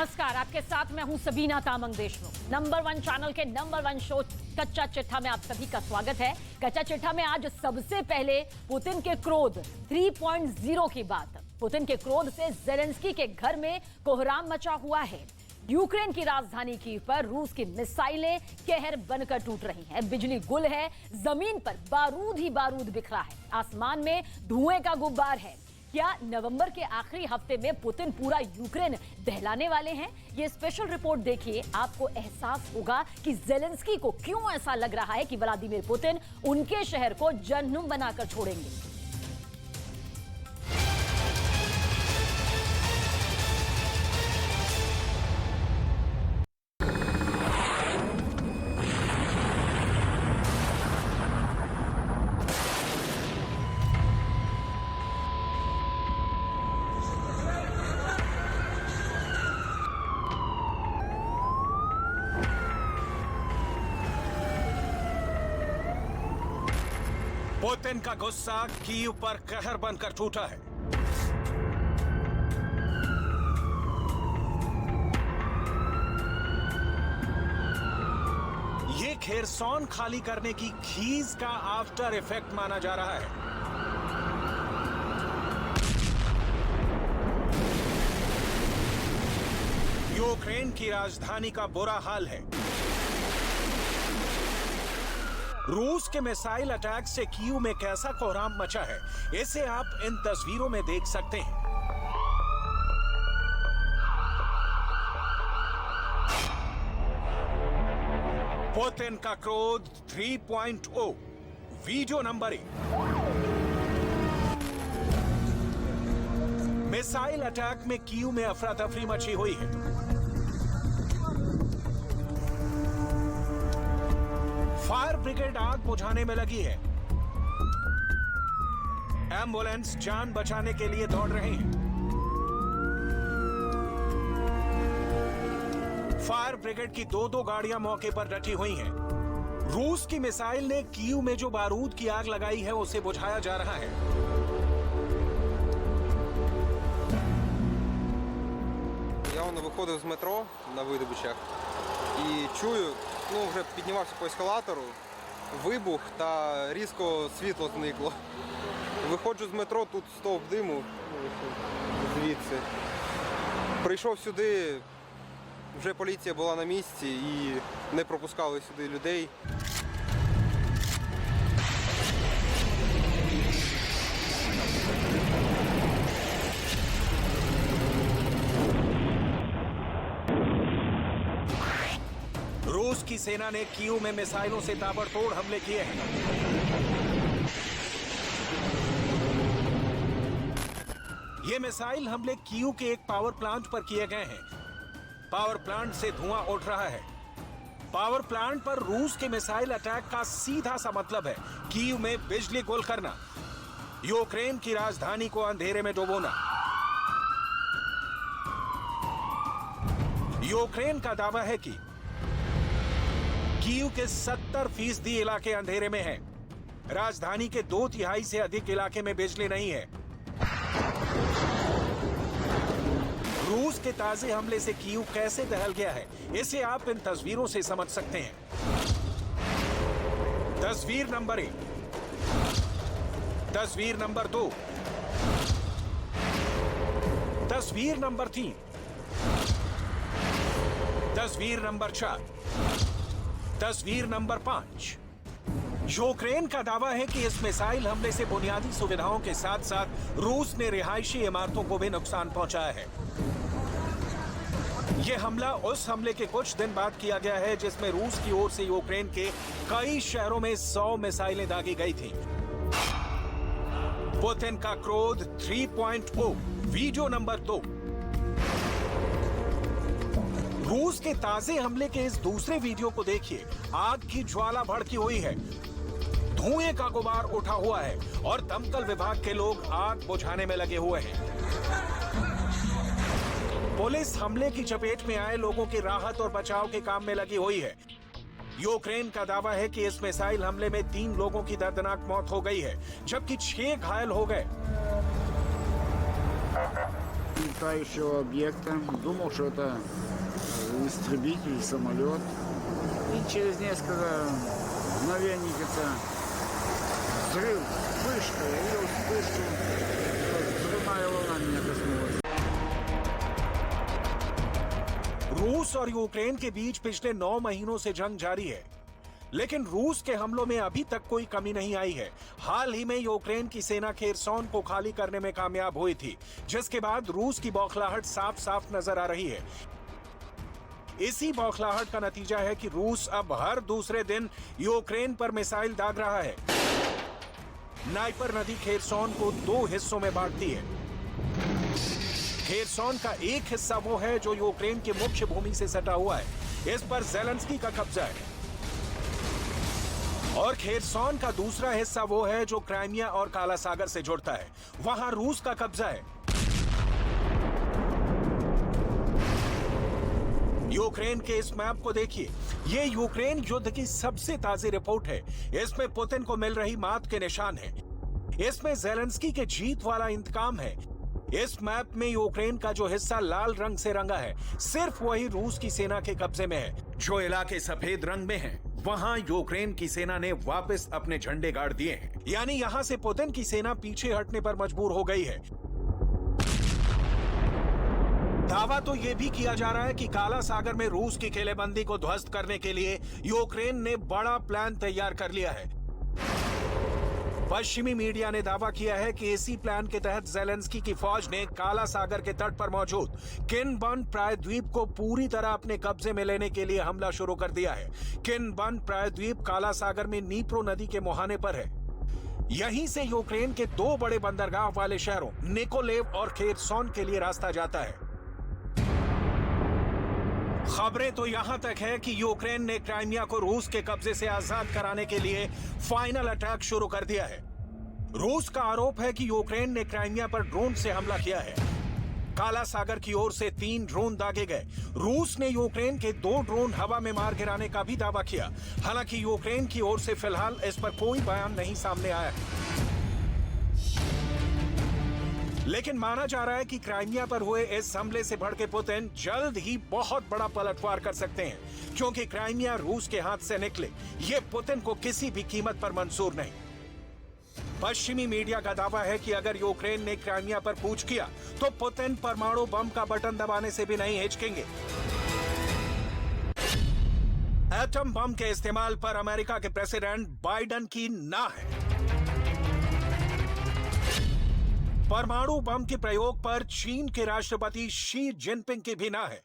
नमस्कार, आपके साथ मैं हूं सबीना तामंग देशमुख। नंबर 1 चैनल के नंबर 1 शो कच्चा चिट्ठा में आप सभी का स्वागत है। कच्चा चिट्ठा में आज सबसे पहले पुतिन के क्रोध 3.0 की बात। पुतिन के क्रोध से ज़ेलेंस्की के घर में कोहराम मचा हुआ है। यूक्रेन की राजधानी कीव पर रूस की मिसाइलें कहर बनकर टूट रही हैं। बिजली गुल है, जमीन पर बारूद ही बारूद बिखरा है, आसमान में धुएं का गुब्बार है। क्या नवंबर के आखिरी हफ्ते में पुतिन पूरा यूक्रेन दहलाने वाले हैं? ये स्पेशल रिपोर्ट देखिए, आपको एहसास होगा कि ज़ेलेंस्की को क्यों ऐसा लग रहा है कि व्लादिमीर पुतिन उनके शहर को जहन्नुम बनाकर छोड़ेंगे। पुतिन का गुस्सा कीव पर कहर बनकर टूटा है। ये खेरसौन खाली करने की खीज का आफ्टर इफेक्ट माना जा रहा है। यूक्रेन की राजधानी का बुरा हाल है। रूस के मिसाइल अटैक से कीव में कैसा कोहराम मचा है, इसे आप इन तस्वीरों में देख सकते हैं। पुतिन का क्रोध 3.0 वीडियो नंबर 1। मिसाइल अटैक में कीव में अफरा तफरी मची हुई है। फायर ब्रिगेड आग बुझाने में लगी है। एम्बुलेंस जान बचाने के लिए दौड़ रहे हैं। फायर ब्रिगेड की दो गाड़ियां मौके पर डटी हुई हैं। रूस की मिसाइल ने कीव में जो बारूद की आग लगाई है उसे बुझाया जा रहा है। Я виходив з метро на видобичах і чую, вже піднімався по ескалатору, вибух та різко світло зникло. Виходжу з метро, тут стовп диму звідси. Прийшов сюди, вже поліція була на місці і не пропускали сюди людей. रूस की सेना ने कीव में मिसाइलों से ताबड़तोड़ हमले किए हैं। ये मिसाइल हमले कीव के एक पावर प्लांट पर किए गए हैं। पावर प्लांट से धुआं उठ रहा है। पावर प्लांट पर रूस के मिसाइल अटैक का सीधा सा मतलब है कीव में बिजली गुल करना, यूक्रेन की राजधानी को अंधेरे में डुबोना। यूक्रेन का दावा है कि कीव के 70% इलाके अंधेरे में हैं। राजधानी के 2/3 से अधिक इलाके में बिजली नहीं है। रूस के ताजे हमले से कीव कैसे दहल गया है, इसे आप इन तस्वीरों से समझ सकते हैं। तस्वीर नंबर 1, तस्वीर नंबर 2, तस्वीर नंबर 3, तस्वीर नंबर 4, तस्वीर नंबर 5। यूक्रेन का दावा है कि इस मिसाइल हमले से बुनियादी सुविधाओं के साथ साथ रूस ने रिहायशी इमारतों को भी नुकसान पहुंचाया है। यह हमला उस हमले के कुछ दिन बाद किया गया है जिसमें रूस की ओर से यूक्रेन के कई शहरों में 100 मिसाइलें दागी गई थीं। पुतिन का क्रोध 3.0 वीडियो नंबर 2। रूस के ताजे हमले के इस दूसरे वीडियो को देखिए। आग की ज्वाला भड़की हुई है, धुएं का गुबार उठा हुआ है और दमकल विभाग के लोग आग बुझाने में लगे हुए हैं। पुलिस हमले की चपेट में आए लोगों की राहत और बचाव के काम में लगी हुई है। यूक्रेन का दावा है कि इस मिसाइल हमले में 3 लोगों की दर्दनाक मौत हो गई है, जबकि 6 घायल हो गए। летающего объекта. Думал, что это истребитель, самолет. И через несколько мгновений это взрыв, вспышка. Я видел вспышку, взрывная волна меня коснулась. रूस और यूक्रेन के बीच पिछले 9 महीनों से जंग जारी है, लेकिन रूस के हमलों में अभी तक कोई कमी नहीं आई है। हाल ही में यूक्रेन की सेना खेरसोन को खाली करने में कामयाब हुई थी, जिसके बाद रूस की बौखलाहट साफ साफ नजर आ रही है। इसी बौखलाहट का नतीजा है कि रूस अब हर दूसरे दिन यूक्रेन पर मिसाइल दाग रहा है। नाइपर नदी खेरसोन को 2 हिस्सों में बांटती है। खेरसोन का एक हिस्सा वो है जो यूक्रेन की मुख्य भूमि से सटा हुआ है, इस पर ज़ेलेंस्की का कब्जा है। और खेरसोन का दूसरा हिस्सा वो है जो क्राइमिया और काला सागर से जुड़ता है, वहां रूस का कब्जा है। यूक्रेन के इस मैप को देखिए, ये यूक्रेन युद्ध की सबसे ताजी रिपोर्ट है। इसमें पुतिन को मिल रही मात के निशान हैं। इसमें ज़ेलेंस्की के जीत वाला इंतकाम है। इस मैप में यूक्रेन का जो हिस्सा लाल रंग से रंगा है, सिर्फ वही रूस की सेना के कब्जे में है। जो इलाके सफेद रंग में हैं, वहां यूक्रेन की सेना ने वापस अपने झंडे गाड़ दिए हैं। यानी यहां से पुतिन की सेना पीछे हटने पर मजबूर हो गई है। दावा तो यह भी किया जा रहा है कि काला सागर में रूस की किलेबंदी को ध्वस्त करने के लिए यूक्रेन ने बड़ा प्लान तैयार कर लिया है। पश्चिमी मीडिया ने दावा किया है कि इसी प्लान के तहत ज़ेलेंस्की की फौज ने काला सागर के तट पर मौजूद किनबर्न प्रायद्वीप को पूरी तरह अपने कब्जे में लेने के लिए हमला शुरू कर दिया है। किनबर्न प्रायद्वीप काला सागर में नीप्रो नदी के मुहाने पर है। यहीं से यूक्रेन के 2 बड़े बंदरगाह वाले शहरों निकोलेव और खेरसोन के लिए रास्ता जाता है। खबरें तो यहां तक है कि यूक्रेन ने क्राइमिया को रूस के कब्जे से आजाद कराने के लिए फाइनल अटैक शुरू कर दिया है। रूस का आरोप है कि यूक्रेन ने क्राइमिया पर ड्रोन से हमला किया है। काला सागर की ओर से 3 ड्रोन दागे गए। रूस ने यूक्रेन के 2 ड्रोन हवा में मार गिराने का भी दावा किया। हालांकि यूक्रेन की ओर से फिलहाल इस पर कोई बयान नहीं सामने आया है। लेकिन माना जा रहा है कि क्राइमिया पर हुए इस हमले से भड़के पुतिन जल्द ही बहुत बड़ा पलटवार कर सकते हैं, क्योंकि क्राइमिया रूस के हाथ से निकले ये पुतिन को किसी भी कीमत पर मंजूर नहीं। पश्चिमी मीडिया का दावा है कि अगर यूक्रेन ने क्राइमिया पर कूच किया तो पुतिन परमाणु बम का बटन दबाने से भी नहीं हिचकेंगे। एटम बम के इस्तेमाल पर अमेरिका के प्रेसिडेंट बाइडेन की ना है। परमाणु बम के प्रयोग पर चीन के राष्ट्रपति शी जिनपिंग की भी ना है।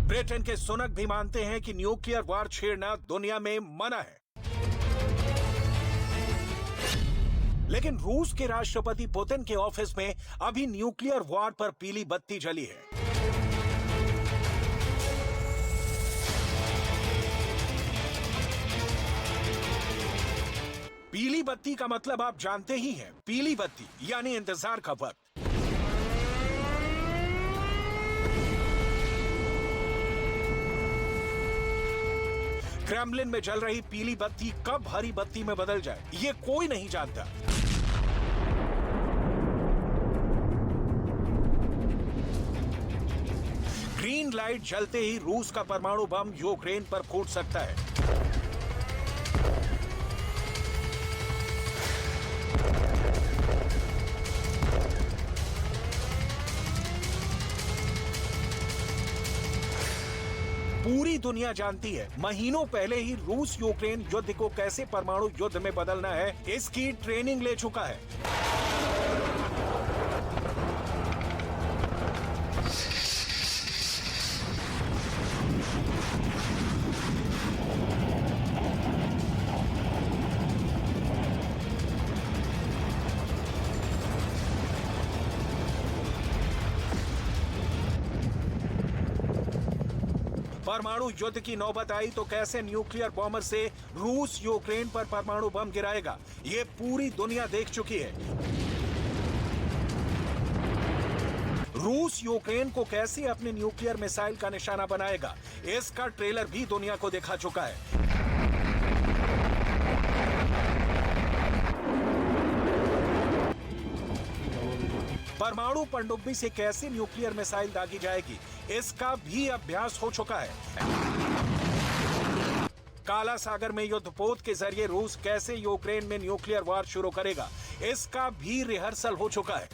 ब्रिटेन के सुनक भी मानते हैं कि न्यूक्लियर वार छेड़ना दुनिया में मना है। लेकिन रूस के राष्ट्रपति पुतिन के ऑफिस में अभी न्यूक्लियर वार पर पीली बत्ती जली है। पीली बत्ती का मतलब आप जानते ही हैं, पीली बत्ती यानी इंतजार का वक्त। क्रेमलिन में जल रही पीली बत्ती कब हरी बत्ती में बदल जाए, ये कोई नहीं जानता। ग्रीन लाइट जलते ही रूस का परमाणु बम यूक्रेन पर फूट सकता है। पूरी दुनिया जानती है, महीनों पहले ही रूस यूक्रेन युद्ध को कैसे परमाणु युद्ध में बदलना है, इसकी ट्रेनिंग ले चुका है। परमाणु युद्ध की नौबत आई तो कैसे न्यूक्लियर बॉम्बर से रूस यूक्रेन पर परमाणु बम गिराएगा, ये पूरी दुनिया देख चुकी है। रूस यूक्रेन को कैसे अपने न्यूक्लियर मिसाइल का निशाना बनाएगा, इसका ट्रेलर भी दुनिया को दिखा चुका है। परमाणु पनडुब्बी से कैसे न्यूक्लियर मिसाइल दागी जाएगी, इसका भी अभ्यास हो चुका है। काला सागर में युद्धपोत के जरिए रूस कैसे यूक्रेन में न्यूक्लियर वार शुरू करेगा, इसका भी रिहर्सल हो चुका है।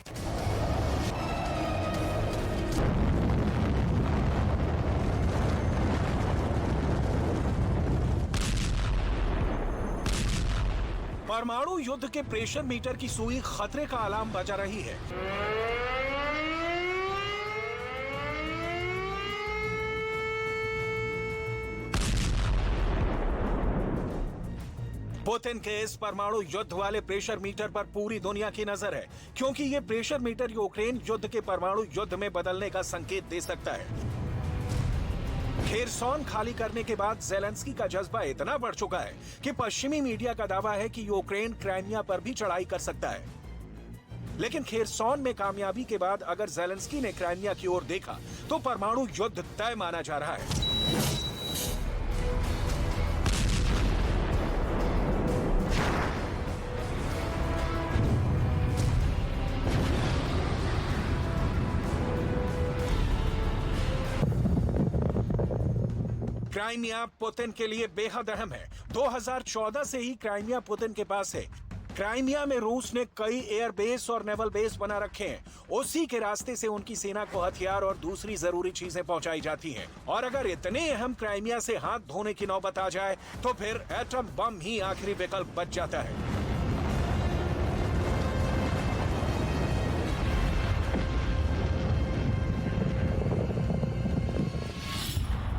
परमाणु युद्ध के प्रेशर मीटर की सुई खतरे का अलार्म बजा रही है। पुतिन के इस परमाणु युद्ध वाले प्रेशर मीटर पर पूरी दुनिया की नजर है, क्योंकि ये प्रेशर मीटर यूक्रेन युद्ध के परमाणु युद्ध में बदलने का संकेत दे सकता है। खेरसॉन खाली करने के बाद ज़ेलेंस्की का जज्बा इतना बढ़ चुका है कि पश्चिमी मीडिया का दावा है कि यूक्रेन क्राइमिया पर भी चढ़ाई कर सकता है। लेकिन खेरसॉन में कामयाबी के बाद अगर ज़ेलेंस्की ने क्राइमिया की ओर देखा तो परमाणु युद्ध तय माना जा रहा है। क्राइमिया पुतिन के लिए बेहद अहम है। 2014 से ही क्राइमिया पुतिन के पास है। क्राइमिया में रूस ने कई एयर बेस और नेवल बेस बना रखे हैं। उसी के रास्ते से उनकी सेना को हथियार और दूसरी जरूरी चीजें पहुंचाई जाती हैं। और अगर इतने अहम क्राइमिया से हाथ धोने की नौबत आ जाए तो फिर एटम बम ही आखिरी विकल्प बच जाता है।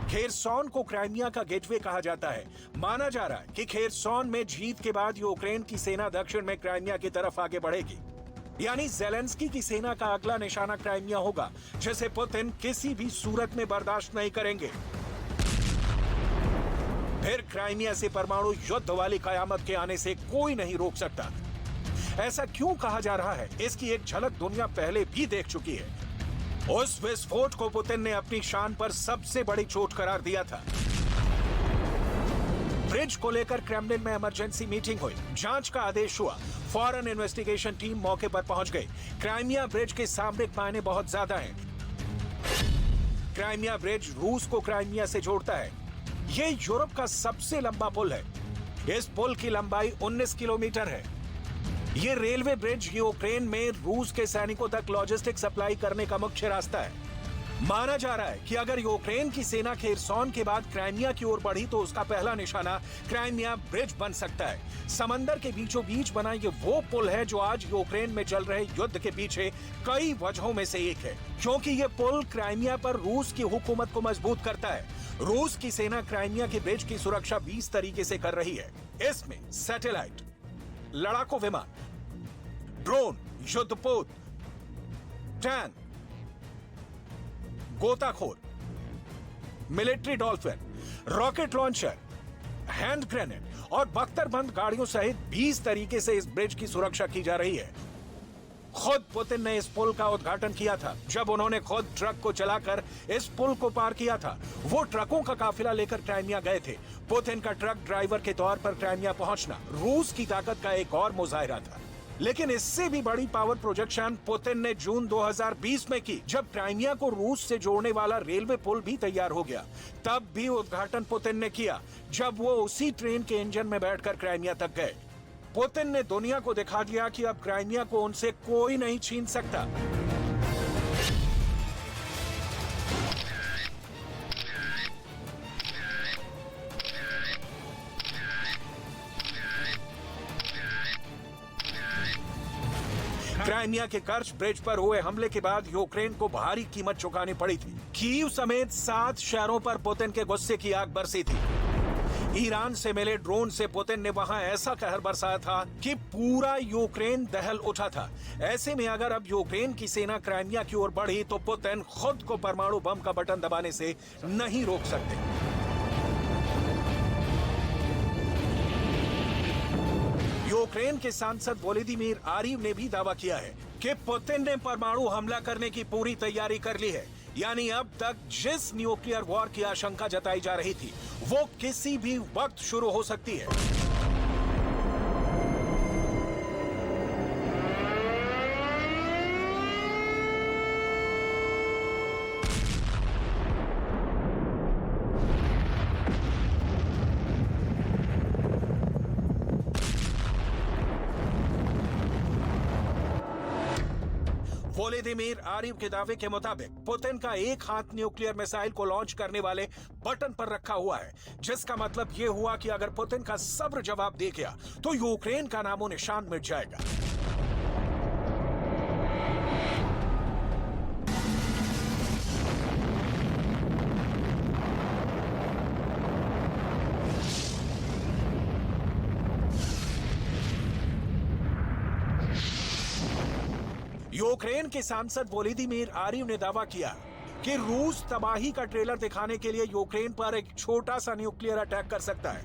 खेरसॉन को क्राइमिया का गेटवे कहा जाता है। माना जा रहा है कि खेरसॉन में जीत के बाद यूक्रेन की सेना दक्षिण में क्राइमिया की तरफ आगे बढ़ेगी। यानी ज़ेलेंस्की की सेना का अगला निशाना क्राइमिया होगा, जिसे पुतिन किसी भी सूरत में बर्दाश्त नहीं करेंगे। फिर क्राइमिया से परमाणु युद्ध वाली कयामत के आने से कोई नहीं रोक सकता। ऐसा क्यों कहा जा रहा है, इसकी एक झलक दुनिया पहले भी देख चुकी है। उस विस्फोट को पुतिन ने अपनी शान पर सबसे बड़ी चोट करार दिया था। ब्रिज को लेकर क्रेमलिन में इमरजेंसी मीटिंग हुई, जांच का आदेश हुआ, फौरन इन्वेस्टिगेशन टीम मौके पर पहुंच गई। क्राइमिया ब्रिज के सामरिक मायने बहुत ज्यादा हैं। क्राइमिया ब्रिज रूस को क्राइमिया से जोड़ता है। ये यूरोप का सबसे लंबा पुल है। इस पुल की लंबाई 19 किलोमीटर है। ये रेलवे ब्रिज यूक्रेन में रूस के सैनिकों तक लॉजिस्टिक सप्लाई करने का मुख्य रास्ता है। माना जा रहा है कि अगर यूक्रेन की सेना खेरसॉन के बाद क्राइमिया की ओर बढ़ी तो उसका पहला निशाना क्राइमिया ब्रिज बन सकता है। समंदर के बीचों बीच बना ये वो पुल है जो आज यूक्रेन में चल रहे युद्ध के पीछे कई वजहों में से एक है, क्योंकि ये पुल क्राइमिया पर रूस की हुकूमत को मजबूत करता है। रूस की सेना क्राइमिया के ब्रिज की सुरक्षा 20 तरीके से कर रही है। इसमें सैटेलाइट, लड़ाकू विमान, ड्रोन, युद्धपोत, टैंक, गोताखोर, military dolphin, rocket launcher, hand grenade और बख्तरबंद गाड़ियों सहित 20 तरीके से इस ब्रिज की सुरक्षा की जा रही है। खुद पुतिन ने इस पुल का उद्घाटन किया था जब उन्होंने खुद ट्रक को चलाकर इस पुल को पार किया था। वो ट्रकों का काफिला लेकर क्राइमिया गए थे। पुतिन का ट्रक ड्राइवर के तौर पर क्राइमिया पहुंचना रूस की ताकत का एक और मुजाहिरा था। लेकिन इससे भी बड़ी पावर प्रोजेक्शन पुतिन ने जून 2020 में की, जब क्राइमिया को रूस से जोड़ने वाला रेलवे पुल भी तैयार हो गया। तब भी उद्घाटन पुतिन ने किया जब वो उसी ट्रेन के इंजन में बैठकर क्राइमिया तक गए। पुतिन ने दुनिया को दिखा दिया कि अब क्राइमिया को उनसे कोई नहीं छीन सकता। क्राइमिया के कर्च ब्रिज पर हुए हमले के बाद यूक्रेन को भारी कीमत चुकानी पड़ी थी। कीव समेत 7 शहरों पर पुतिन के गुस्से की आग बरसी थी। ईरान से मिले ड्रोन से पुतिन ने वहां ऐसा कहर बरसाया था कि पूरा यूक्रेन दहल उठा था। ऐसे में अगर अब यूक्रेन की सेना क्राइमिया की ओर बढ़ी तो पुतिन खुद को परमाणु बम का बटन दबाने से नहीं रोक सकते। यूक्रेन के सांसद वोलोदिमीर आरीव ने भी दावा किया है कि पुतिन ने परमाणु हमला करने की पूरी तैयारी कर ली है। यानी अब तक जिस न्यूक्लियर वॉर की आशंका जताई जा रही थी वो किसी भी वक्त शुरू हो सकती है। वोलोदिमीर आरिव के दावे के मुताबिक पुतिन का एक हाथ न्यूक्लियर मिसाइल को लॉन्च करने वाले बटन पर रखा हुआ है, जिसका मतलब यह हुआ कि अगर पुतिन का सब्र जवाब दे गया तो यूक्रेन का नामो निशान मिट जाएगा। यूक्रेन के सांसद वोलोदिमीर आरिव ने दावा किया कि रूस तबाही का ट्रेलर दिखाने के लिए यूक्रेन पर एक छोटा सा न्यूक्लियर अटैक कर सकता है,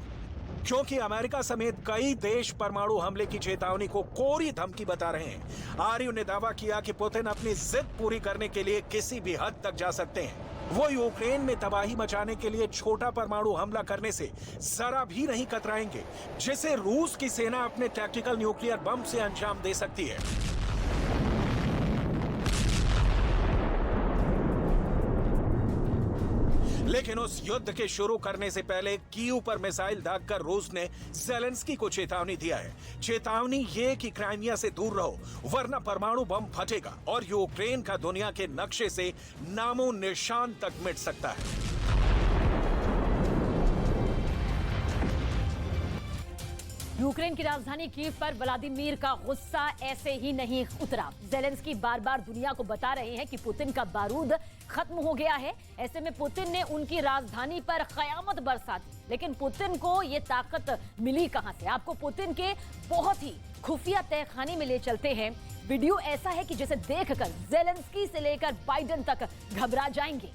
क्योंकि अमेरिका समेत कई देश परमाणु हमले की चेतावनी को कोरी धमकी बता रहे हैं। आरिव ने दावा किया कि पुतिन अपनी जिद पूरी करने के लिए किसी भी हद तक जा सकते हैं। वो यूक्रेन में तबाही मचाने के लिए छोटा परमाणु हमला करने से जरा भी नहीं कतराएंगे, जिसे रूस की सेना अपने टैक्टिकल न्यूक्लियर बम से अंजाम दे सकती है। लेकिन उस युद्ध के शुरू करने से पहले कीव पर मिसाइल दागकर रूस ने ज़ेलेंस्की को चेतावनी दिया है। चेतावनी ये कि क्राइमिया से दूर रहो, वरना परमाणु बम फटेगा और यूक्रेन का दुनिया के नक्शे से नामो निशान तक मिट सकता है। यूक्रेन की राजधानी कीव पर व्लादिमीर का गुस्सा ऐसे ही नहीं उतरा। ज़ेलेंस्की बार बार दुनिया को बता रहे हैं कि पुतिन का बारूद खत्म हो गया है। ऐसे में पुतिन ने उनकी राजधानी पर कयामत बरसा दी। लेकिन पुतिन को ये ताकत मिली कहां से? आपको पुतिन के बहुत ही खुफिया तहखाने में ले चलते हैं। वीडियो ऐसा है कि जिसे देखकर ज़ेलेंस्की से लेकर बाइडेन तक घबरा जाएंगे।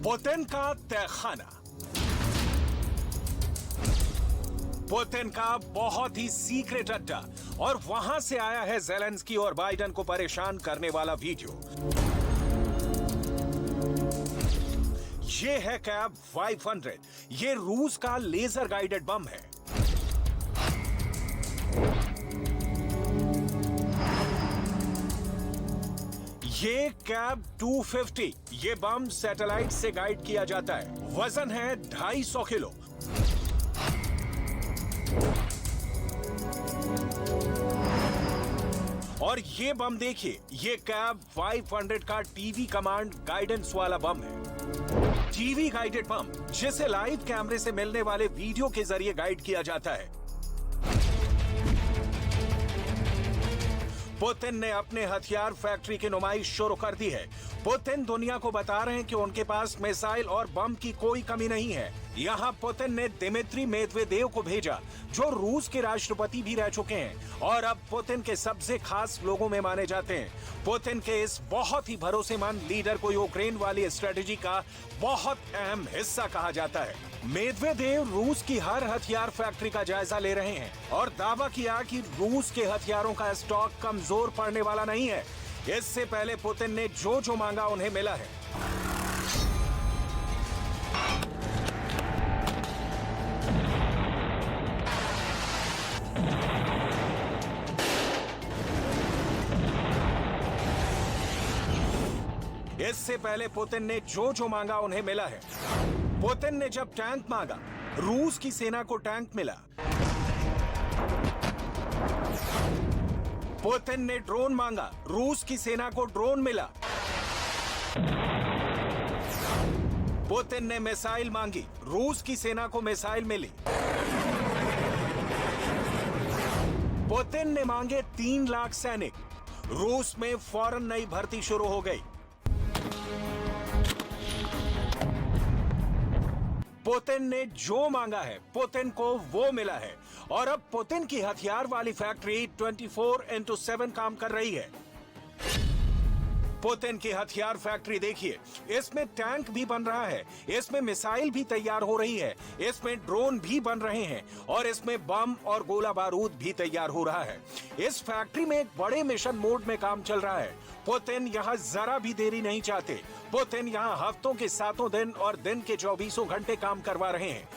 पुतिन का तहखाना, पुतिन का बहुत ही सीक्रेट अड्डा, और वहां से आया है ज़ेलेंस्की और बाइडेन को परेशान करने वाला वीडियो। ये है कैब 500। ये रूस का लेजर गाइडेड बम है। ये कैब 250, ये बम सैटेलाइट से गाइड किया जाता है। वजन है 250 किलो। और ये बम देखिए, ये कैब 500 का टीवी कमांड गाइडेंस वाला बम है। टीवी गाइडेड बम, जिसे लाइव कैमरे से मिलने वाले वीडियो के जरिए गाइड किया जाता है। पुतिन ने अपने हथियार फैक्ट्री की नुमाइश शुरू कर दी है। पुतिन दुनिया को बता रहे हैं कि उनके पास मिसाइल और बम की कोई कमी नहीं है। यहाँ पुतिन ने दिमित्री मेदवेदेव को भेजा, जो रूस के राष्ट्रपति भी रह चुके हैं और अब पुतिन के सबसे खास लोगों में माने जाते हैं। पुतिन के इस बहुत ही भरोसेमंद लीडर को यूक्रेन वाली स्ट्रेटेजी का बहुत अहम हिस्सा कहा जाता है। मेदवेदेव रूस की हर हथियार फैक्ट्री का जायजा ले रहे हैं और दावा किया कि रूस के हथियारों का स्टॉक कमजोर पड़ने वाला नहीं है। इससे पहले पुतिन ने जो जो मांगा उन्हें मिला है। इससे पहले पुतिन ने जो जो मांगा उन्हें मिला है। पुतिन ने जब टैंक मांगा, रूस की सेना को टैंक मिला। पुतिन ने ड्रोन मांगा, रूस की सेना को ड्रोन मिला। पुतिन ने मिसाइल मांगी, रूस की सेना को मिसाइल मिली। पुतिन ने मांगे 3 लाख सैनिक, रूस में फौरन नई भर्ती शुरू हो गई। पुतिन ने जो मांगा है, पुतिन को वो मिला है और अब पुतिन की हथियार वाली फैक्ट्री 24/7 काम कर रही है। पुतिन की हथियार फैक्ट्री देखिए, इसमें टैंक भी बन रहा है, इसमें मिसाइल भी तैयार हो रही है, इसमें ड्रोन भी बन रहे हैं और इसमें बम और गोला बारूद भी तैयार हो रहा है। इस फैक्ट्री में एक बड़े मिशन मोड में काम चल रहा है। पुतिन यहाँ जरा भी देरी नहीं चाहते। पुतिन यहाँ हफ्तों के 7 दिन और दिन के 24 घंटे काम करवा रहे हैं।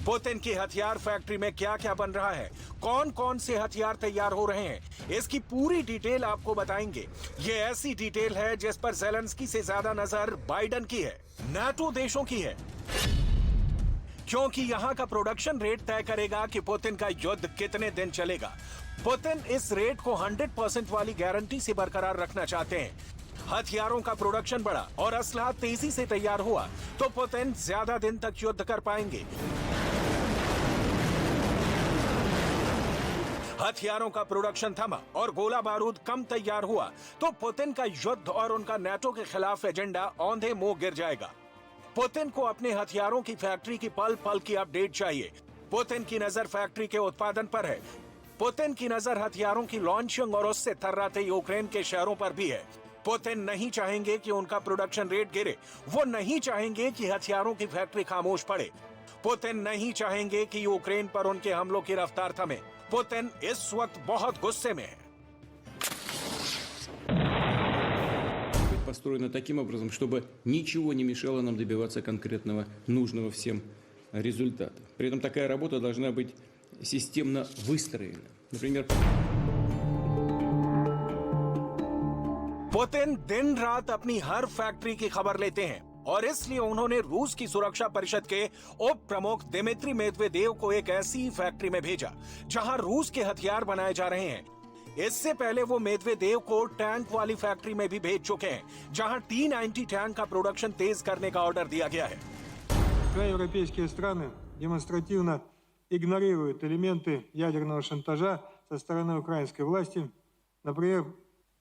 पुतिन की हथियार फैक्ट्री में क्या क्या बन रहा है, कौन कौन से हथियार तैयार हो रहे हैं, इसकी पूरी डिटेल आपको बताएंगे। ये ऐसी डिटेल है जिस पर ज़ेलेंस्की से ज्यादा नजर बाइडेन की है, नाटो देशों की है, क्योंकि यहां का प्रोडक्शन रेट तय करेगा कि पुतिन का युद्ध कितने दिन चलेगा। पुतिन इस रेट को 100% वाली गारंटी से बरकरार रखना चाहते हैं। हथियारों का प्रोडक्शन बढ़ा और असलहा तेजी से तैयार हुआ तो पुतिन ज्यादा दिन तक युद्ध कर पाएंगे। हथियारों का प्रोडक्शन थमा और गोला बारूद कम तैयार हुआ तो पुतिन का युद्ध और उनका नाटो के खिलाफ एजेंडा औंधे मुंह गिर जाएगा। पुतिन को अपने हथियारों की फैक्ट्री की पल पल की अपडेट चाहिए। पुतिन की नजर फैक्ट्री के उत्पादन पर है। पुतिन की नजर हथियारों की लॉन्चिंग और उससे थर्राते यूक्रेन के शहरों पर भी है। पुतिन नहीं चाहेंगे कि उनका प्रोडक्शन रेट गिरे। वो नहीं चाहेंगे कि हथियारों की फैक्ट्री खामोश पड़े। पुतिन नहीं चाहेंगे कि यूक्रेन पर उनके हमलों की रफ्तार थमे। पुतिन इस वक्त बहुत गुस्से में है। Построена таким образом, чтобы ничего не мешало нам добиваться конкретного, нужного всем результата. При этом такая работа должна быть системно выстроена. Например, पुतिन दिन रात अपनी हर फैक्ट्री की खबर लेते हैं और इसलिए उन्होंने रूस की सुरक्षा परिषद के उप प्रमुख दिमित्री मेदवेदेव को एक ऐसी फैक्ट्री में भेजा जहां रूस के हथियार बनाए जा रहे हैं। इससे पहले वो मेदवेदेव को टैंक वाली फैक्ट्री में भी भेज चुके हैं जहां T-90 टैंक का प्रोडक्शन तेज करने का ऑर्डर दिया गया है। Европейские страны демонстративно игнорируют элементы ядерного шантажа со стороны украинской власти, например,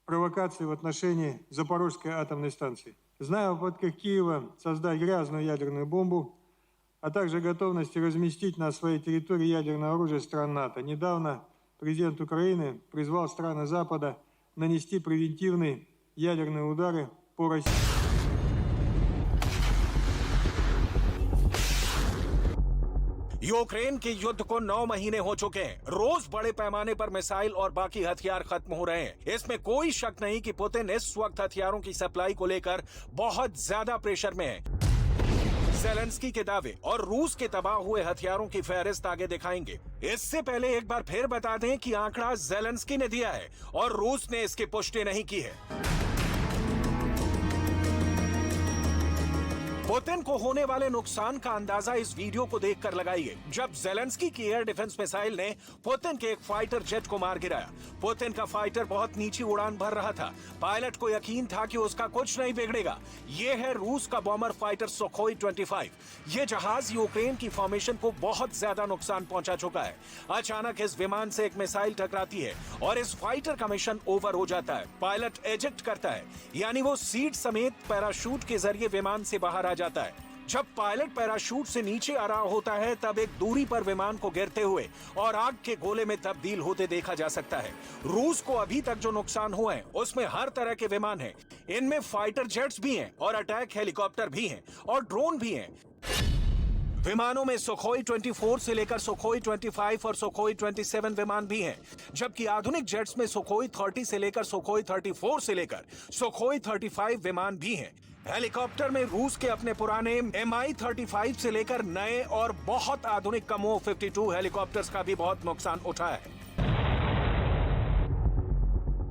провокации в отношении Запорожской атомной станции. Зная о попытках Киева создать грязную ядерную бомбу, а также готовности разместить на своей территории ядерное оружие стран НАТО, недавно президент Украины призвал страны Запада нанести превентивные ядерные удары по России. यूक्रेन के युद्ध को 9 महीने हो चुके हैं। रोज बड़े पैमाने पर मिसाइल और बाकी हथियार खत्म हो रहे हैं। इसमें कोई शक नहीं कि पुतिन इस वक्त हथियारों की सप्लाई को लेकर बहुत ज्यादा प्रेशर में है। ज़ेलेंस्की के दावे और रूस के तबाह हुए हथियारों की फहरिस्त आगे दिखाएंगे। इससे पहले एक बार फिर बता दें कि आंकड़ा ज़ेलेंस्की ने दिया है और रूस ने इसकी पुष्टि नहीं की है। पुतिन को होने वाले नुकसान का अंदाजा इस वीडियो को देखकर लगाइए जब ज़ेलेंस्की की एयर डिफेंस मिसाइल ने पुतिन के एक फाइटर जेट को मार गिराया। पुतिन का फाइटर बहुत नीची उड़ान भर रहा था। पायलट को यकीन था कि उसका कुछ नहीं बिगड़ेगा। ये है रूस का बॉम्बर फाइटर सुखोई 25। ये जहाज यूक्रेन की फॉर्मेशन को बहुत ज्यादा नुकसान पहुंचा चुका है। अचानक इस विमान से एक मिसाइल टकराती है और इस फाइटर का मिशन ओवर हो जाता है। पायलट एजेक्ट करता है, यानी वो सीट समेत पैराशूट के जरिए विमान से बाहर आ जाता है। जब पायलट पैराशूट से नीचे आ रहा होता है तब एक दूरी पर विमान को गिरते हुए और आग के गोले में तब्दील होते देखा जा सकता है। रूस को अभी तक जो नुकसान हुए हैं उसमें हर तरह के विमान हैं। इनमें फाइटर जेट्स भी हैं और अटैक हेलीकॉप्टर भी हैं और ड्रोन भी हैं। विमानों में सुखोई 24 से लेकर सुखोई 25 और सुखोई 27 विमान भी हैं, जबकि आधुनिक जेट्स में सुखोई 30 से लेकर सुखोई 34 से लेकर सुखोई 35 विमान भी हैं। हेलीकॉप्टर में रूस के अपने पुराने Mi-35 से लेकर नए और बहुत आधुनिक कमो 52 हेलीकॉप्टर्स का भी बहुत नुकसान उठा है।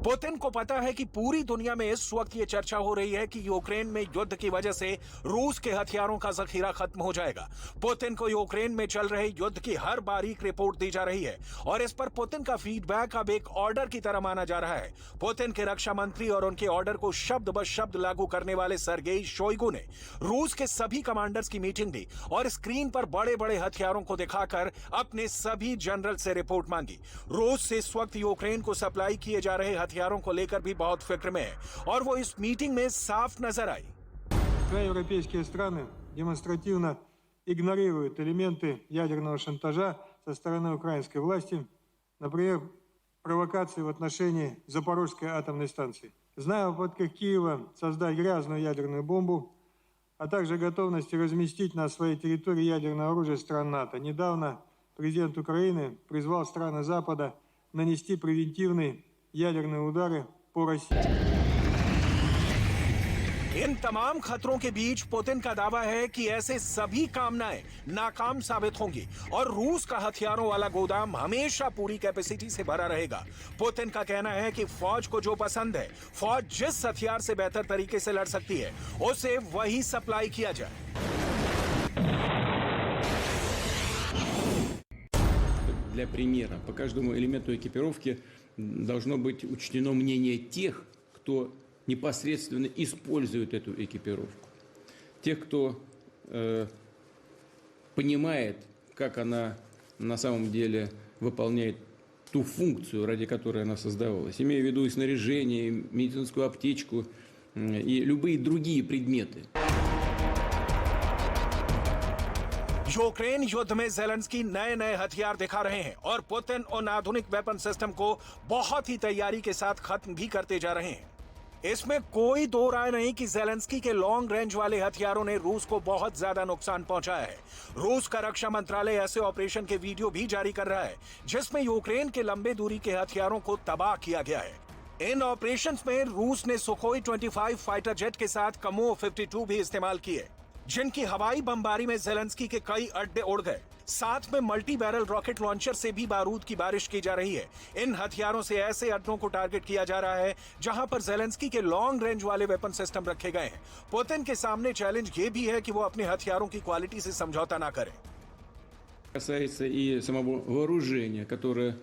पुतिन को पता है कि पूरी दुनिया में इस वक्त ये चर्चा हो रही है कि यूक्रेन में युद्ध की वजह से रूस के हथियारों का जखीरा खत्म हो जाएगा। पुतिन को यूक्रेन में चल रहे युद्ध की हर बारीक रिपोर्ट दी जा रही है और इस पर पुतिन का फीडबैक अब एक ऑर्डर की तरह माना जा रहा है। पुतिन के रक्षा मंत्री और उनके ऑर्डर को शब्द ब शब्द लागू करने वाले सर्गेई शोइगु ने रूस के सभी कमांडर्स की मीटिंग दी और स्क्रीन पर बड़े बड़े हथियारों को दिखाकर अपने सभी जनरल से रिपोर्ट मांगी। रूस से इस वक्त यूक्रेन को सप्लाई किए जा रहे हथियारों को लेकर भी बहुत फिक्र में है और वो इस मीटिंग में साफ नजर आई। Европейские страны демонстративно игнорируют элементы ядерного шантажа со стороны украинской власти, например, провокации в отношении Запорожской атомной станции. Зная о попытках Киева создать грязную ядерную бомбу, а также готовности разместить на своей территории ядерное оружие стран НАТО, недавно президент Украины призвал страны Запада нанести превентивные ядерные удары по России. इन तमाम खतरों के बीच पुतिन का दावा है कि ऐसे सभी कामनाएं नाकाम साबित होंगी और रूस का हथियारों वाला गोदाम हमेशा पूरी कैपेसिटी से भरा रहेगा। पुतिन का कहना है कि फौज को जो पसंद है, फौज जिस हथियार से बेहतर तरीके से लड़ सकती है, उसे वही सप्लाई किया जाए। Для примера, по каждому элементу экипировки должно быть учтено мнение тех, кто непосредственно использует эту экипировку. Тех, кто понимает, как она на самом деле выполняет ту функцию, ради которой она создавалась. Имею в виду и снаряжение, и медицинскую аптечку, и любые другие предметы. यूक्रेन युद्ध में ज़ेलेंस्की नए नए हथियार दिखा रहे हैं और पुतिन उन आधुनिक वेपन सिस्टम को बहुत ही तैयारी के साथ खत्म भी करते जा रहे हैं। इसमें कोई दो राय नहीं कि ज़ेलेंस्की के लॉन्ग रेंज वाले हथियारों ने रूस को बहुत ज्यादा नुकसान पहुंचाया है। रूस का रक्षा मंत्रालय ऐसे ऑपरेशन के वीडियो भी जारी कर रहा है जिसमें यूक्रेन के लंबे दूरी के हथियारों को तबाह किया गया है। इन ऑपरेशंस में रूस ने सुखोई 25 फाइटर जेट के साथ कमो 52 भी इस्तेमाल किए, जिनकी हवाई बमबारी में ज़ेलेंस्की के कई अड्डे उड़ गए। साथ में मल्टी बैरल रॉकेट लॉन्चर से भी बारूद की बारिश की जा रही है। इन हथियारों से ऐसे अड्डों को टारगेट किया जा रहा है जहां पर ज़ेलेंस्की के लॉन्ग रेंज वाले वेपन सिस्टम रखे गए हैं। पुतिन के सामने चैलेंज ये भी है कि वो अपने हथियारों की क्वालिटी से समझौता ना करें। Касается и самого вооружения, которое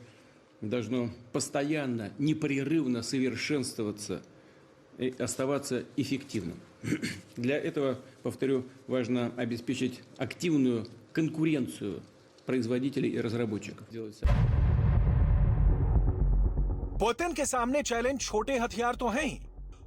должно постоянно, непрерывно совершенствоваться и оставаться эффективным. Для этого, повторю, важно обеспечить активную конкуренцию производителей и разработчиков. पुतिन के सामने चैलेंज छोटे हथियार तो हैं ही।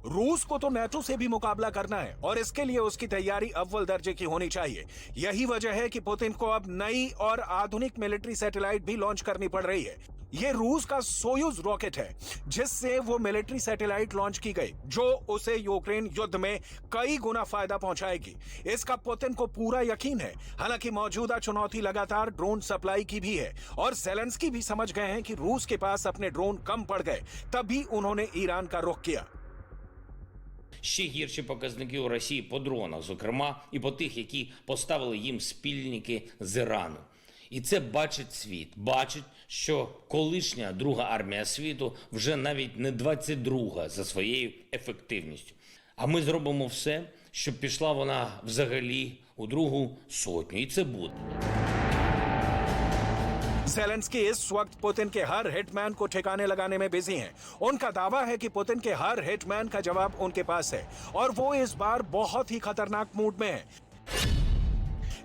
रूस को तो नेटो से भी मुकाबला करना है और इसके लिए उसकी तैयारी अव्वल दर्जे की होनी चाहिए। यही वजह है कि पुतिन को अब नई और आधुनिक मिलिट्री सैटेलाइट भी लॉन्च करनी पड़ रही है। ये रूस का सोयूज रॉकेट है जिससे वो मिलिट्री सैटेलाइट लॉन्च की गई जो उसे यूक्रेन युद्ध में कई गुना फायदा पहुंचाएगी। इसका पुतिन को पूरा यकीन है। हालांकि मौजूदा चुनौती लगातार ड्रोन सप्लाई की भी है और ज़ेलेंस्की भी समझ गए हैं कि रूस के पास अपने ड्रोन कम पड़ गए, तभी उन्होंने ईरान का रुख किया। Ще гірші показники у Росії по дронах, зокрема, і по тих, які поставили їм спільники з Ірану. І це бачить світ. Бачить, що колишня друга армія світу вже навіть не 22-га за своєю ефективністю. А ми зробимо все, щоб пішла вона взагалі у другу сотню. І це буде. ज़ेलेंस्की इस वक्त पुतिन के हर हिटमैन को ठिकाने लगाने में बिजी हैं। उनका दावा है कि पुतिन के हर हिटमैन का जवाब उनके पास है और वो इस बार बहुत ही खतरनाक मूड में है।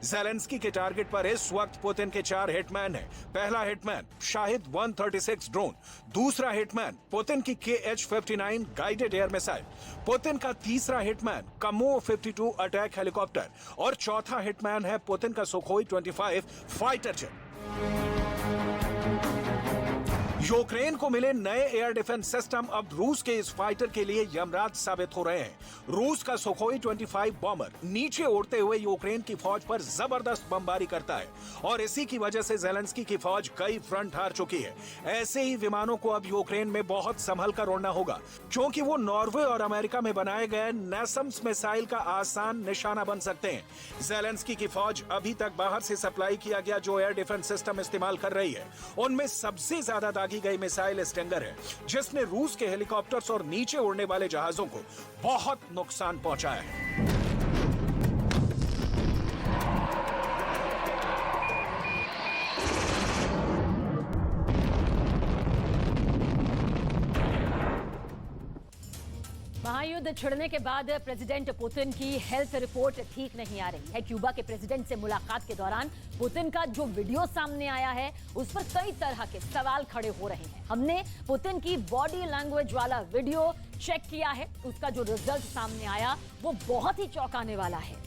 ज़ेलेंस्की के टारगेट पर इस वक्त पुतिन के 4 हिटमैन हैं। पहला हिटमैन शाहिद 136 ड्रोन, दूसरा हिटमैन पुतिन की KH-59 guided air missile, Putin का तीसरा हिटमैन कमो 52 अटैक हेलीकॉप्टर और चौथा हिटमैन है पुतिन का सुखोई 25 फाइटर जेट। यूक्रेन को मिले नए एयर डिफेंस सिस्टम अब रूस के इस फाइटर के लिए यमराज साबित हो रहे हैं। रूस का सुखोई 25 बॉम्बर नीचे उड़ते हुए यूक्रेन की फौज पर जबरदस्त बमबारी करता है और इसी की वजह से ज़ेलेंस्की की फौज कई फ्रंट हार चुकी है। ऐसे ही विमानों को अब यूक्रेन में बहुत संभल कर उड़ना होगा क्योंकि वो नॉर्वे और अमेरिका में बनाए गए NASAMS मिसाइल का आसान निशाना बन सकते हैं। ज़ेलेंस्की की फौज अभी तक बाहर से सप्लाई किया गया जो एयर डिफेंस सिस्टम इस्तेमाल कर रही है उनमें सबसे ज्यादा दागी गई मिसाइल स्टिंगर है जिसने रूस के हेलीकॉप्टर्स और नीचे उड़ने वाले जहाजों को बहुत नुकसान पहुंचाया है। महायुद्ध छिड़ने के बाद प्रेसिडेंट पुतिन की हेल्थ रिपोर्ट ठीक नहीं आ रही है। क्यूबा के प्रेसिडेंट से मुलाकात के दौरान पुतिन का जो वीडियो सामने आया है उस पर कई तरह के सवाल खड़े हो रहे हैं। हमने पुतिन की बॉडी लैंग्वेज वाला वीडियो चेक किया है, उसका जो रिजल्ट सामने आया वो बहुत ही चौंकाने वाला है।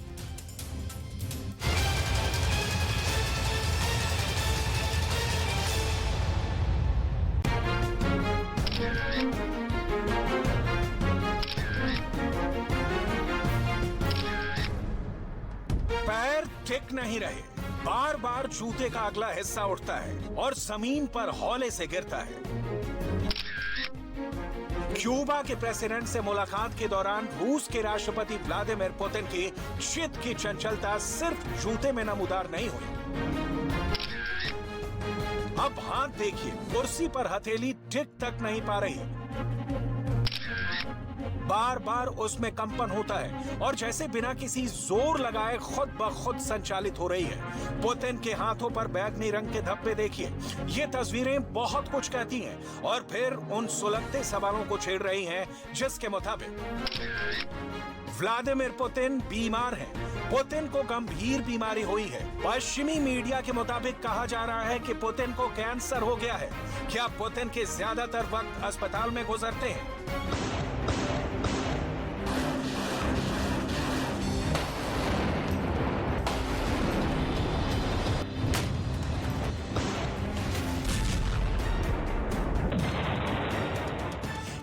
पैर टिक नहीं रहे, बार बार जूते का अगला हिस्सा उठता है और जमीन पर हौले से गिरता है। क्यूबा के प्रेसिडेंट से मुलाकात के दौरान रूस के राष्ट्रपति व्लादिमीर पुतिन की जिद की चंचलता सिर्फ जूते में नमूदार नहीं हुई। अब हाथ देखिए, कुर्सी पर हथेली टिक तक नहीं पा रही, बार बार उसमें कंपन होता है और जैसे बिना किसी जोर लगाए खुद ब खुद संचालित हो रही है। पुतिन के हाथों पर बैगनी रंग के धब्बे देखिए। ये तस्वीरें बहुत कुछ कहती हैं और फिर उन सुलगते सवालों को छेड़ रही हैं, जिसके मुताबिक व्लादिमीर पुतिन बीमार हैं। पुतिन को गंभीर बीमारी हुई है। पश्चिमी मीडिया के मुताबिक कहा जा रहा है कि पुतिन को कैंसर हो गया है। क्या पुतिन के ज्यादातर वक्त अस्पताल में गुजरते हैं?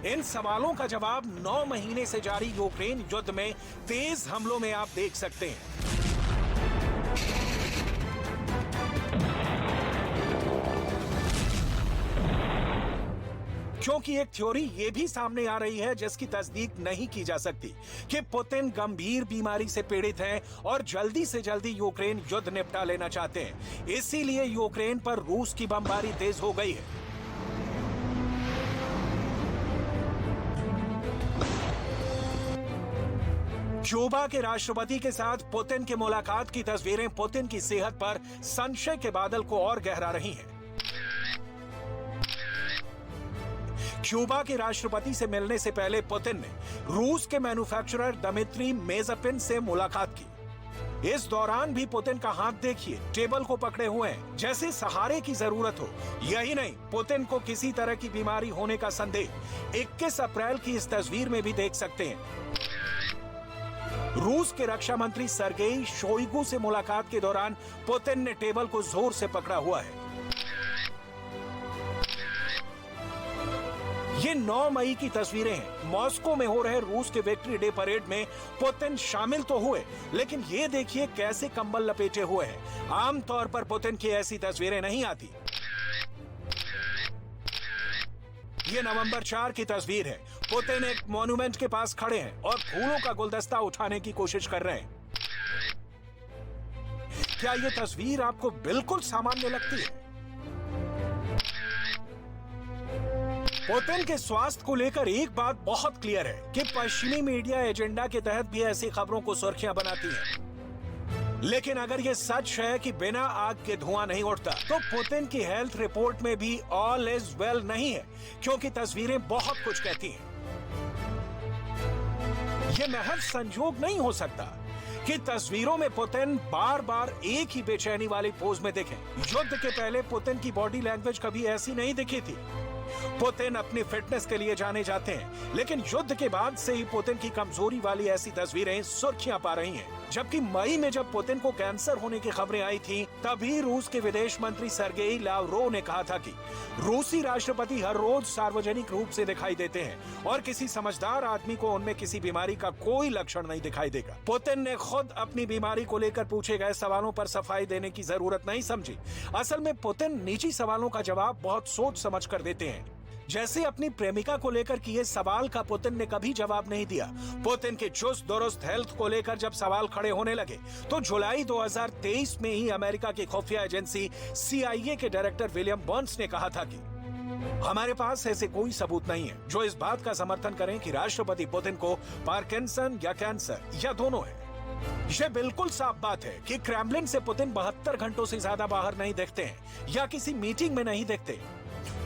इन सवालों का जवाब 9 महीने से जारी यूक्रेन युद्ध में तेज हमलों में आप देख सकते हैं। क्योंकि एक थ्योरी ये भी सामने आ रही है जिसकी तस्दीक नहीं की जा सकती कि पुतिन गंभीर बीमारी से पीड़ित हैं और जल्दी से जल्दी यूक्रेन युद्ध निपटा लेना चाहते हैं। इसीलिए यूक्रेन पर रूस की बमबारी तेज हो गई है। क्यूबा के राष्ट्रपति के साथ पुतिन की मुलाकात की तस्वीरें पुतिन की सेहत पर संशय के बादल को और गहरा रही हैं। क्यूबा के राष्ट्रपति से मिलने से पहले पुतिन ने रूस के मैन्युफैक्चरर दमित्री मेजपिन से मुलाकात की। इस दौरान भी पुतिन का हाथ देखिए, टेबल को पकड़े हुए हैं, जैसे सहारे की जरूरत हो। यही नहीं, पुतिन को किसी तरह की बीमारी होने का संदेह 21 अप्रैल की इस तस्वीर में भी देख सकते हैं। रूस के रक्षा मंत्री सर्गेई शोइगु से मुलाकात के दौरान पुतिन ने टेबल को जोर से पकड़ा हुआ है। ये 9 मई की तस्वीरें हैं। मॉस्को में हो रहे रूस के विक्ट्री डे परेड में पुतिन शामिल तो हुए, लेकिन ये देखिए कैसे कंबल लपेटे हुए हैं। आमतौर पर पुतिन की ऐसी तस्वीरें नहीं आती। ये नवंबर 4 की तस्वीर है। पुतिन एक मॉन्यूमेंट के पास खड़े हैं और फूलों का गुलदस्ता उठाने की कोशिश कर रहे हैं। क्या ये तस्वीर आपको बिल्कुल सामान्य लगती है? पुतिन के स्वास्थ्य को लेकर एक बात बहुत क्लियर है कि पश्चिमी मीडिया एजेंडा के तहत भी ऐसी खबरों को सुर्खियां बनाती है। लेकिन अगर ये सच है कि बिना आग के धुआं नहीं उठता, तो पुतिन की हेल्थ रिपोर्ट में भी ऑल इज वेल नहीं है, क्योंकि तस्वीरें बहुत कुछ कहती हैं। ये महज संजोग नहीं हो सकता कि तस्वीरों में पुतिन बार बार एक ही बेचैनी वाली पोज में दिखें। युद्ध के पहले पुतिन की बॉडी लैंग्वेज कभी ऐसी नहीं दिखी थी। पुतिन अपनी फिटनेस के लिए जाने जाते हैं, लेकिन युद्ध के बाद से ही पुतिन की कमजोरी वाली ऐसी तस्वीरें सुर्खियां पा रही हैं। जबकि मई में जब पुतिन को कैंसर होने की खबरें आई थी, तभी रूस के विदेश मंत्री सर्गेई लावरोव ने कहा था कि रूसी राष्ट्रपति हर रोज सार्वजनिक रूप से दिखाई देते हैं और किसी समझदार आदमी को उनमें किसी बीमारी का कोई लक्षण नहीं दिखाई देगा। पुतिन ने खुद अपनी बीमारी को लेकर पूछे गए सवालों पर सफाई देने की जरूरत नहीं समझी। असल में पुतिन निजी सवालों का जवाब बहुत सोच समझ कर देते हैं। जैसे अपनी प्रेमिका को लेकर किए सवाल का पुतिन ने कभी जवाब नहीं दिया। पुतिन के चुस्त दुरुस्त हेल्थ को लेकर जब सवाल खड़े होने लगे, तो जुलाई 2023 में ही अमेरिका की खुफिया एजेंसी CIA के डायरेक्टर विलियम बर्न्स ने कहा था कि हमारे पास ऐसे कोई सबूत नहीं है जो इस बात का समर्थन करें कि राष्ट्रपति पुतिन को पार्किंसन या कैंसर या दोनों है। यह बिल्कुल साफ बात है कि क्रेमलिन से पुतिन 72 घंटों से ज्यादा बाहर नहीं देखते हैं या किसी मीटिंग में नहीं देखते।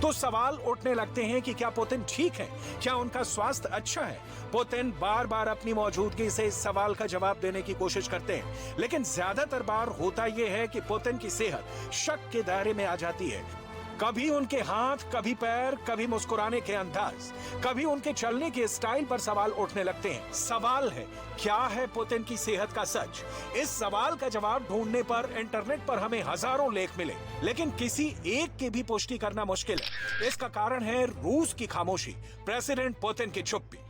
तो सवाल उठने लगते हैं कि क्या पुतिन ठीक है, क्या उनका स्वास्थ्य अच्छा है। पुतिन बार बार अपनी मौजूदगी से इस सवाल का जवाब देने की कोशिश करते हैं, लेकिन ज्यादातर बार होता यह है कि पुतिन की सेहत शक के दायरे में आ जाती है। कभी उनके हाथ, कभी पैर, कभी मुस्कुराने के अंदाज, कभी उनके चलने के स्टाइल पर सवाल उठने लगते हैं। सवाल है, क्या है पुतिन की सेहत का सच? इस सवाल का जवाब ढूंढने पर इंटरनेट पर हमें हजारों लेख मिले, लेकिन किसी एक की भी पुष्टि करना मुश्किल है। इसका कारण है रूस की खामोशी, प्रेसिडेंट पुतिन की चुप्पी।